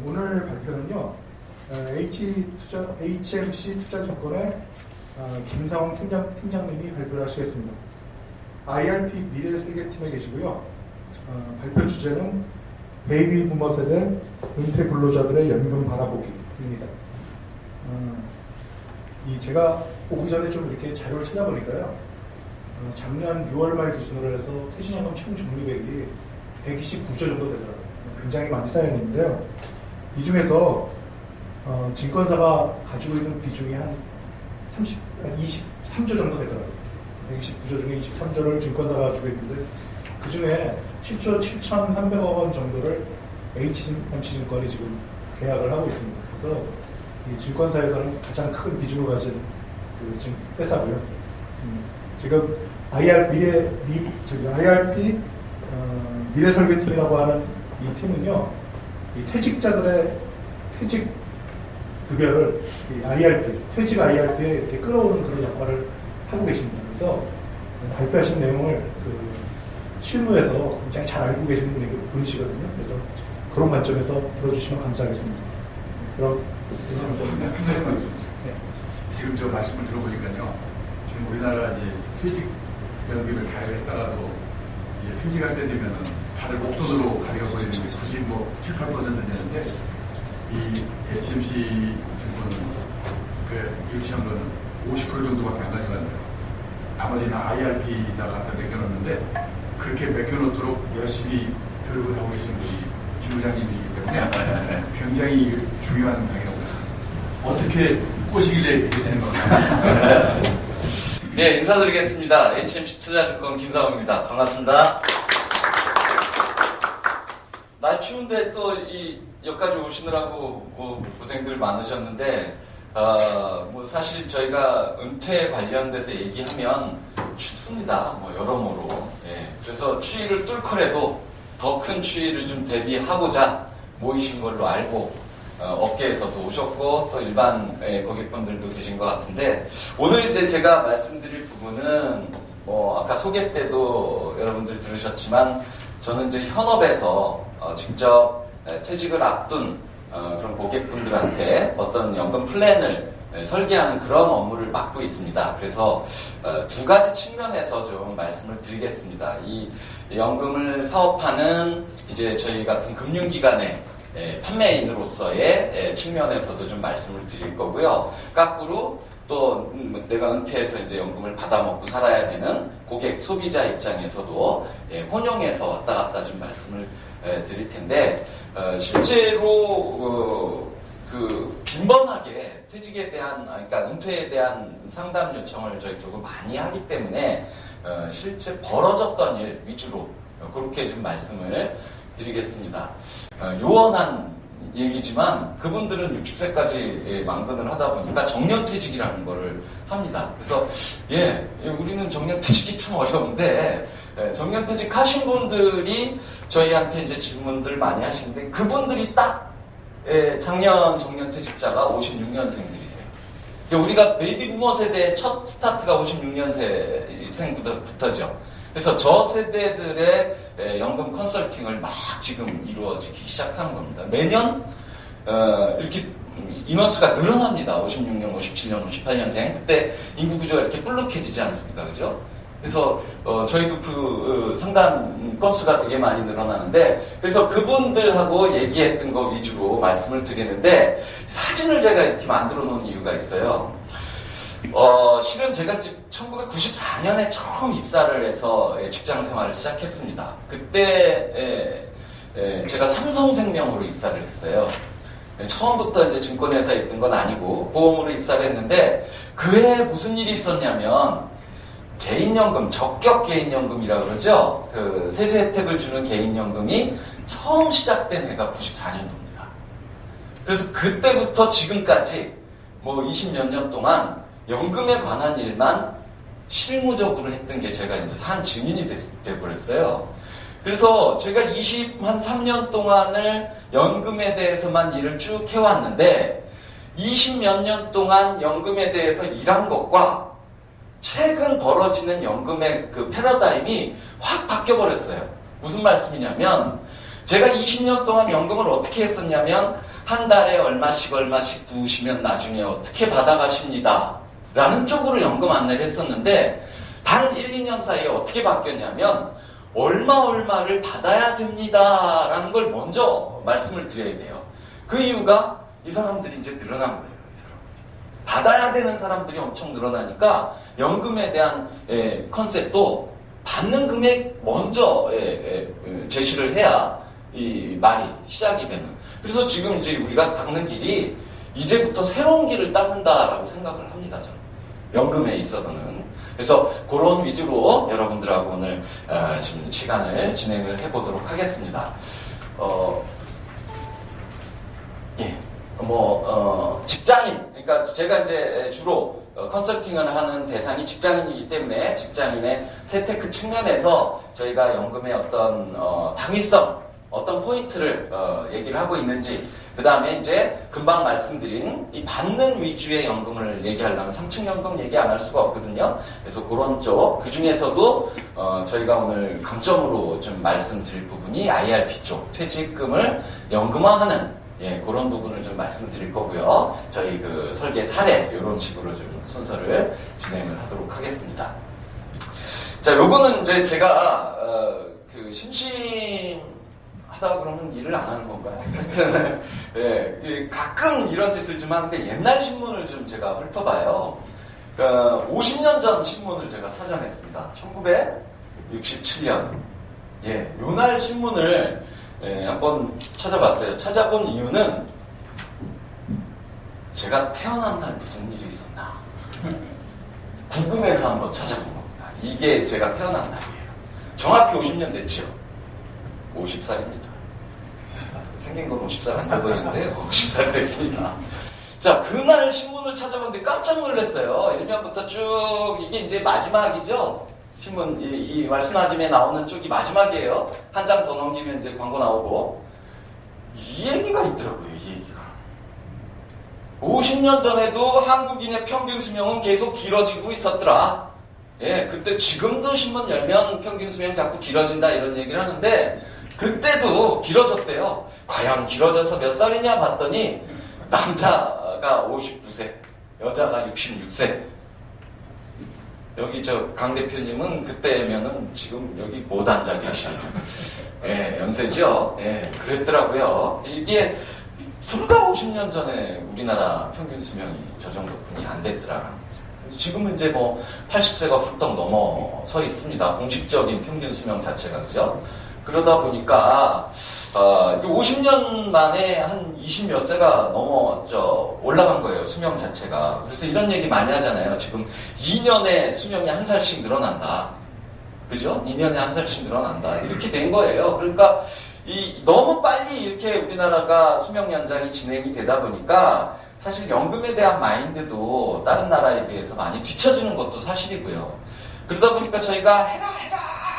오늘 발표는요, HMC 투자증권의 김상홍 팀장님이 발표를 하시겠습니다. IRP 미래설계팀에 계시고요. 발표 주제는 베이비 부머 세대 은퇴 근로자들의 연금 바라보기입니다. 제가 오기 전에 좀 이렇게 자료를 찾아보니까요. 작년 6월 말 기준으로 해서 퇴직연금 총 적립액이 129조 정도 되더라고요. 굉장히 많이 쌓여있는데요. 이 중에서 증권사가 가지고 있는 비중이 한 23조 정도 되더라고요. 129조 중에 23조를 증권사가 가지고 있는데 그 중에 7조 7,300억 원 정도를 HMC증권이 지금 계약을 하고 있습니다. 그래서 이 증권사에서는 가장 큰 비중을 가진 지금 회사고요. 지금 IRP 미래설계팀이라고 하는 이 팀은요, 이 퇴직자들의 퇴직 급여를 IRP, 퇴직 IRP에 이렇게 끌어오는 그런 역할을 하고 계십니다. 그래서 발표하신 내용을 실무에서 굉장히 잘 알고 계시는 분이시거든요. 그래서 그런 관점에서 들어주시면 감사하겠습니다. 그럼 한가지만 있습니다. 네. 지금 저 말씀을 들어보니까요, 지금 우리나라 이제 퇴직연금에 가입했다가도 이제 퇴직할 때 되면은 다들 목돈으로 가려가 버리는 게 7, 8% 되는데, 이 HMC 증권은 유치한 거는 50% 정도밖에 안 가져간대요. 나머지는 IRP에다가 갖다 맡겨놓는데, 그렇게 맡겨놓도록 열심히 교육을 하고 계시는 분이 김 부장님이시기 때문에 굉장히 중요한 방이라고 생각합니다. 어떻게 꼬시길래 이렇게 되는 건가요? 네, 인사드리겠습니다. HMC 투자증권 김상홍입니다. 반갑습니다. 날 추운데 또 여기까지 오시느라고 고생들 많으셨는데, 사실 저희가 은퇴 관련돼서 얘기하면 춥습니다. 여러모로. 예. 그래서 추위를 뚫고라도 더 큰 추위를 좀 대비하고자 모이신 걸로 알고, 업계에서도 오셨고, 또 일반 고객분들도 계신 것 같은데, 오늘 이제 제가 말씀드릴 부분은, 아까 소개 때도 여러분들이 들으셨지만, 저는 이제 현업에서 직접 퇴직을 앞둔 그런 고객분들한테 어떤 연금 플랜을 설계하는 그런 업무를 맡고 있습니다. 그래서 두 가지 측면에서 좀 말씀을 드리겠습니다. 이 연금을 사업하는 이제 저희 같은 금융기관의 판매인으로서의 측면에서도 좀 말씀을 드릴 거고요. 거꾸로 또 내가 은퇴해서 이제 연금을 받아먹고 살아야 되는 고객, 소비자 입장에서도 혼용해서 왔다 갔다 좀 말씀을 드릴 텐데, 실제로 빈번하게 퇴직에 대한, 그러니까 은퇴에 대한 상담 요청을 저희 쪽으로 많이 하기 때문에 실제 벌어졌던 일 위주로 그렇게 좀 말씀을 드리겠습니다. 요원한 얘기지만 그분들은 60세까지 만근을 하다 보니까 정년퇴직이라는 거를 합니다. 그래서 우리는 정년퇴직이 참 어려운데, 정년퇴직 하신 분들이 저희한테 이제 질문들 많이 하시는데, 그분들이 딱 작년 정년퇴직자가 56년생들이세요. 우리가 베이비 부머 세대의 첫 스타트가 56년생부터죠. 그래서 저 세대들의 연금 컨설팅을 막 지금 이루어지기 시작하는 겁니다. 매년 이렇게 인원수가 늘어납니다. 56년, 57년, 58년생. 그때 인구 구조가 이렇게 불룩해지지 않습니까? 그죠? 그래서 저희도 그 상담 건수가 되게 많이 늘어나는데, 그래서 그분들하고 얘기했던 거 위주로 말씀을 드리는데, 사진을 제가 이렇게 만들어 놓은 이유가 있어요. 실은 제가 1994년에 처음 입사를 해서 직장 생활을 시작했습니다. 그때 제가 삼성생명으로 입사를 했어요. 처음부터 이제 증권회사에 있던 건 아니고 보험으로 입사를 했는데, 그해 무슨 일이 있었냐면, 개인연금, 적격 개인연금이라고 그러죠. 그 세제 혜택을 주는 개인연금이 처음 시작된 해가 94년도입니다. 그래서 그때부터 지금까지 20몇 년 동안 연금에 관한 일만 실무적으로 했던 게 제가 이제 산 증인이 돼버렸어요. 그래서 제가 23년 동안을 연금에 대해서만 일을 쭉 해왔는데, 20몇 년 동안 연금에 대해서 일한 것과 최근 벌어지는 연금의 그 패러다임이 확 바뀌어버렸어요. 무슨 말씀이냐면, 제가 20년 동안 연금을 어떻게 했었냐면 한 달에 얼마씩 부으시면 나중에 어떻게 받아가십니다 라는 쪽으로 연금 안내를 했었는데 단 1, 2년 사이에 어떻게 바뀌었냐면 얼마를 받아야 됩니다 라는 걸 먼저 말씀을 드려야 돼요. 그 이유가 이 사람들이 이제 늘어난 거예요. 이 사람들이. 받아야 되는 사람들이 엄청 늘어나니까 연금에 대한 컨셉도 받는 금액 먼저 제시를 해야 이 말이 시작이 되는. 그래서 지금 이제 우리가 닦는 길이 이제부터 새로운 길을 닦는다라고 생각을 합니다. 저는. 연금에 있어서는. 그래서 그런 위주로 여러분들하고 오늘 지금 시간을 진행을 해보도록 하겠습니다. 직장인, 그러니까 제가 이제 주로 컨설팅을 하는 대상이 직장인이기 때문에 직장인의 세테크 측면에서 저희가 연금의 어떤 당위성, 어떤 포인트를 얘기를 하고 있는지, 그 다음에 이제 금방 말씀드린 이 받는 위주의 연금을 얘기하려면 3층 연금 얘기 안 할 수가 없거든요. 그래서 그런 쪽, 그 중에서도 저희가 오늘 강점으로 좀 말씀드릴 부분이 IRP 쪽, 퇴직금을 연금화하는 그런 부분을 좀 말씀드릴 거고요. 저희 그 설계 사례 이런 식으로 좀 순서를 진행을 하도록 하겠습니다. 자, 요거는 이제 제가 그 심심하다 그러면 일을 안 하는 건가요? 하여튼 가끔 이런 짓을 좀 하는데 옛날 신문을 좀 제가 훑어봐요. 50년 전 신문을 제가 찾아냈습니다. 1967년. 요날 신문을 한번 찾아봤어요. 찾아본 이유는 제가 태어난 날 무슨 일이 있었나 궁금해서 한번 찾아본 겁니다. 이게 제가 태어난 날이에요. 정확히 50년 됐죠. 50살입니다. 생긴 건 50살 안 돼 보이는데 50살 됐습니다. 자, 그날 신문을 찾아봤는데 깜짝 놀랐어요. 일면부터 쭉 이게 이제 마지막이죠. 신문 이 말씀하짐에 나오는 쪽이 마지막이에요. 한 장 더 넘기면 이제 광고 나오고 이 얘기가 있더라고요. 이 얘기가 50년 전에도 한국인의 평균 수명은 계속 길어지고 있었더라. 그때 지금도 신문 열면 평균 수명 자꾸 길어진다 이런 얘기를 하는데 그때도 길어졌대요. 과연 길어져서 몇 살이냐 봤더니 남자가 59세, 여자가 66세. 여기 강 대표님은 그때면은 지금 여기 못 앉아 계시네요. 연세죠? 그랬더라고요. 이게 불과 50년 전에 우리나라 평균 수명이 저 정도뿐이 안 됐더라. 지금은 이제 80세가 훌떡 넘어서 있습니다. 공식적인 평균 수명 자체가, 그죠? 그러다 보니까 50년 만에 한 20몇 세가 올라간 거예요. 수명 자체가. 그래서 이런 얘기 많이 하잖아요. 지금 2년에 수명이 한 살씩 늘어난다. 그죠? 2년에 한 살씩 늘어난다. 이렇게 된 거예요. 그러니까 너무 빨리 이렇게 우리나라가 수명 연장이 진행이 되다 보니까 사실 연금에 대한 마인드도 다른 나라에 비해서 많이 뒤처지는 것도 사실이고요. 그러다 보니까 저희가 해라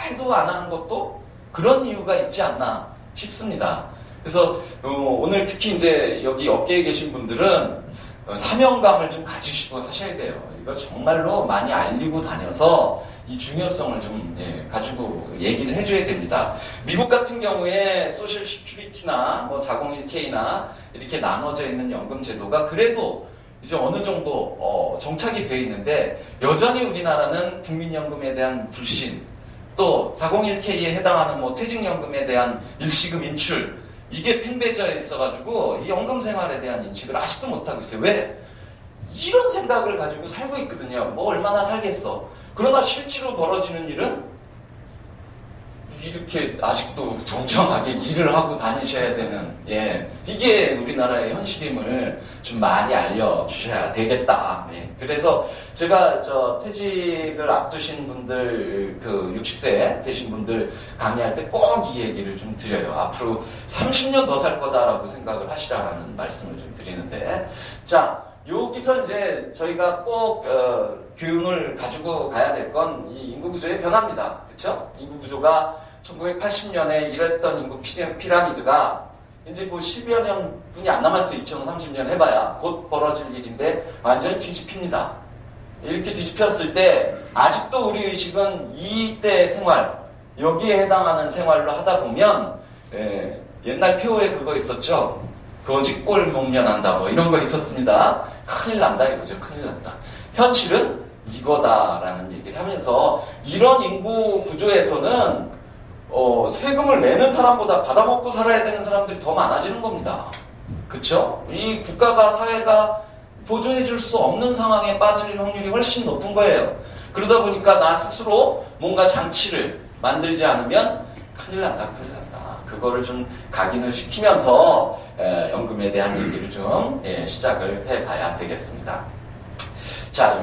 해도 안 하는 것도 그런 이유가 있지 않나 싶습니다. 그래서 오늘 특히 이제 여기 업계에 계신 분들은 사명감을 좀 가지시고 하셔야 돼요. 이걸 정말로 많이 알리고 다녀서 이 중요성을 좀 가지고 얘기를 해줘야 됩니다. 미국 같은 경우에 소셜 시큐리티나 401k나 이렇게 나눠져 있는 연금 제도가 그래도 이제 어느 정도 정착이 되어 있는데 여전히 우리나라는 국민연금에 대한 불신, 또 401k에 해당하는 퇴직연금에 대한 일시금 인출, 이게 팽배져 있어가지고 이 연금 생활에 대한 인식을 아직도 못하고 있어요. 왜? 이런 생각을 가지고 살고 있거든요. 얼마나 살겠어. 그러나 실제로 벌어지는 일은 이렇게 아직도 정정하게 일을 하고 다니셔야 되는, 이게 우리나라의 현실임을 좀 많이 알려주셔야 되겠다. 그래서 제가 퇴직을 앞두신 분들, 60세 되신 분들 강의할 때 꼭 이 얘기를 좀 드려요. 앞으로 30년 더 살 거다라고 생각을 하시라라는 말씀을 좀 드리는데, 자, 여기서 이제 저희가 꼭 교훈을 가지고 가야 될 건 이 인구 구조의 변화입니다. 그렇죠? 인구 구조가 1980년에 이랬던 인구 피라미드가 이제 10여 년뿐이 안 남았어요. 2030년 해봐야 곧 벌어질 일인데 완전히 뒤집힙니다. 이렇게 뒤집혔을 때 아직도 우리 의식은 이때 생활, 여기에 해당하는 생활로 하다 보면 옛날 표에 그거 있었죠. 거짓골 목련한다 뭐 이런 거 있었습니다. 큰일 난다 이거죠. 큰일 난다. 현실은 이거다라는 얘기를 하면서 이런 인구 구조에서는 세금을 내는 사람보다 받아먹고 살아야 되는 사람들이 더 많아지는 겁니다. 그쵸? 이 국가가 사회가 보조해 줄 수 없는 상황에 빠질 확률이 훨씬 높은 거예요. 그러다 보니까 나 스스로 뭔가 장치를 만들지 않으면 큰일 난다. 그거를 좀 각인을 시키면서 연금에 대한 얘기를 좀 시작을 해봐야 되겠습니다. 자,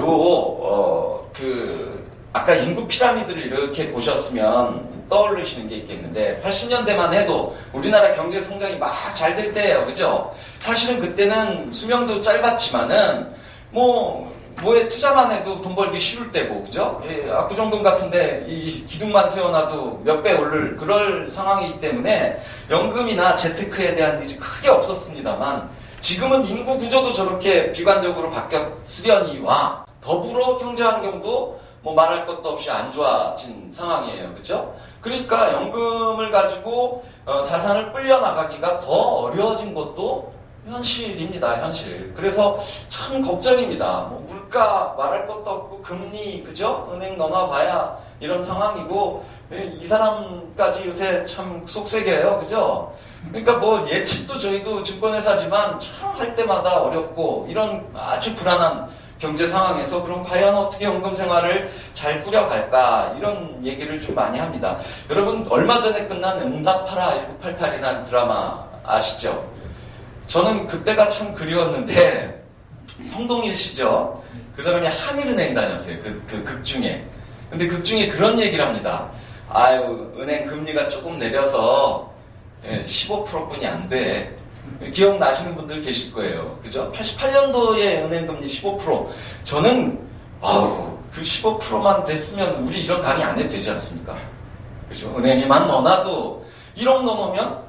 아까 인구 피라미드를 이렇게 보셨으면 떠올리시는 게 있겠는데 80년대만 해도 우리나라 경제 성장이 막 잘 될 때예요. 그죠? 사실은 그때는 수명도 짧았지만은 뭐에 투자만 해도 돈 벌기 쉬울 때고, 그죠? 압구정동 같은데 이 기둥만 세워놔도 몇 배 오를 그럴 상황이기 때문에 연금이나 재테크에 대한 니즈 크게 없었습니다만 지금은 인구 구조도 저렇게 비관적으로 바뀌었으려니와 더불어 경제 환경도 뭐 말할 것도 없이 안 좋아진 상황이에요. 그렇죠? 그러니까 연금을 가지고 자산을 불려나가기가 더 어려워진 것도 현실입니다. 현실. 그래서 참 걱정입니다. 뭐 물가 말할 것도 없고 금리, 그죠? 은행 넣어놔봐야 이런 상황이고 이 사람까지 요새 참 속색이에요. 그죠? 그러니까 뭐 예측도 저희도 증권회사지만 참 할 때마다 어렵고 이런 아주 불안한 경제 상황에서 그럼 과연 어떻게 연금 생활을 잘 꾸려갈까 이런 얘기를 좀 많이 합니다. 여러분 얼마 전에 끝난 응답하라 1988이라는 드라마 아시죠? 저는 그때가 참 그리웠는데 성동일 씨죠? 그 사람이 한일은행 다녔어요. 그 극 중에. 근데 극 중에 그런 얘기를 합니다. 아유 은행 금리가 조금 내려서 15%뿐이 안 돼. 기억나시는 분들 계실 거예요. 그죠? 88년도에 은행금리 15%. 저는, 그 15%만 됐으면 우리 이런 강의 안 해도 되지 않습니까? 그죠? 은행에만 넣어놔도 1억 넣어놓으면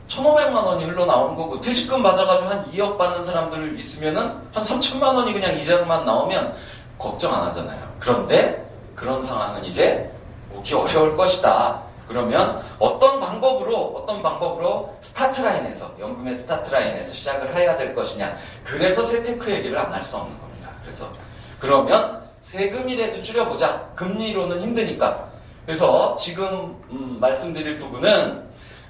1,500만 원이 흘러나오는 거고, 퇴직금 받아가지고 한 2억 받는 사람들 있으면은 한 3천만 원이 그냥 이자만 나오면 걱정 안 하잖아요. 그런데 그런 상황은 이제 오기 어려울 것이다. 그러면 어떤 방법으로 스타트라인에서, 연금의 스타트라인에서 시작을 해야 될 것이냐. 그래서 세테크 얘기를 안 할 수 없는 겁니다. 그러면 세금이라도 줄여보자. 금리로는 힘드니까. 그래서 지금 말씀드릴 부분은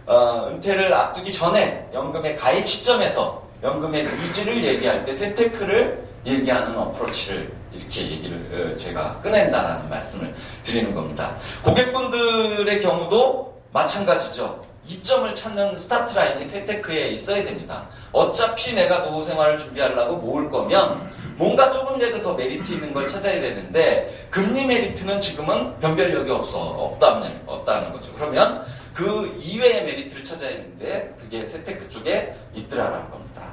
은퇴를 앞두기 전에 연금의 가입 시점에서 연금의 니즈를 얘기할 때 세테크를 얘기하는 어프로치를 이렇게 얘기를 제가 꺼낸다라는 말씀을 드리는 겁니다. 고객분들의 경우도 마찬가지죠. 이점을 찾는 스타트 라인이 세테크에 있어야 됩니다. 어차피 내가 노후 생활을 준비하려고 모을 거면 뭔가 조금이라도 더 메리트 있는 걸 찾아야 되는데 금리 메리트는 지금은 변별력이 없다는 거죠. 그러면 그 이외의 메리트를 찾아야 되는데 그게 세테크 쪽에 있더라라는 겁니다.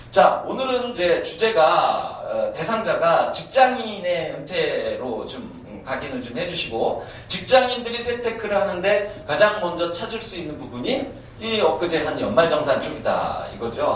자, 오늘은 이제 주제가 대상자가 직장인의 은퇴로 좀 각인을 좀 해주시고 직장인들이 세테크를 하는데 가장 먼저 찾을 수 있는 부분이 이 엊그제 한 연말정산 쪽이다 이거죠.